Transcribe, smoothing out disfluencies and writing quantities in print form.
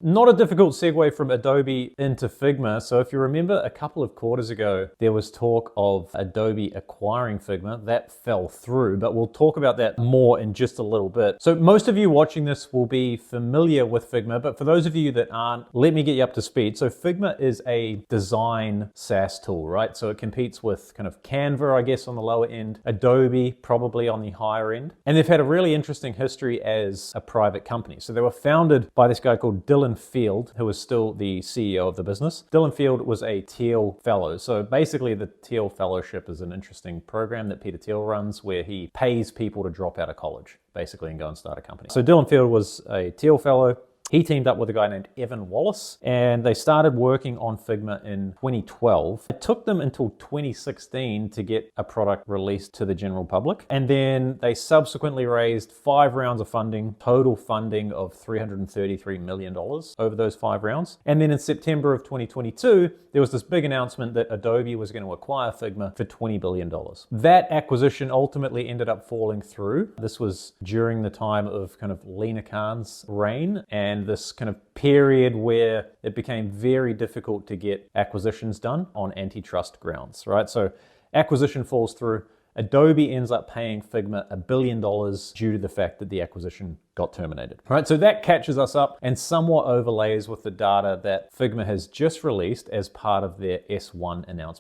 Not a difficult segue from Adobe into Figma. So if you remember a couple of quarters ago, there was talk of Adobe acquiring Figma. That fell through, but we'll talk about that more in just a little bit. So most of you watching this will be familiar with Figma, but for those of you that aren't, let me get you up to speed. So Figma is a design SaaS tool, right? So it competes with kind of Canva, I guess, on the lower end, Adobe probably on the higher end. And they've had a really interesting history as a private company. So they were founded by this guy called Thiel Fellow, who is still the CEO of the business. Thiel Fellow was a Thiel Fellow. So basically the Thiel Fellowship is an interesting program that Peter Thiel runs where he pays people to drop out of college, basically, and go and start a company. So Thiel Fellow was a Thiel Fellow. He teamed up with a guy named Evan Wallace, and they started working on Figma in 2012. It took them until 2016 to get a product released to the general public. And then they subsequently raised 5 rounds of funding, total funding of $333 million over those 5 rounds. And then in September of 2022, there was this big announcement that Adobe was going to acquire Figma for $20 billion. That acquisition ultimately ended up falling through. This was during the time of kind of Lina Khan's reign, and this kind of period where it became very difficult to get acquisitions done on antitrust grounds, right? So acquisition falls through. Adobe ends up paying Figma $1 billion due to the fact that the acquisition got terminated. All right, so that catches us up and somewhat overlays with the data that Figma has just released as part of their S1 announcement.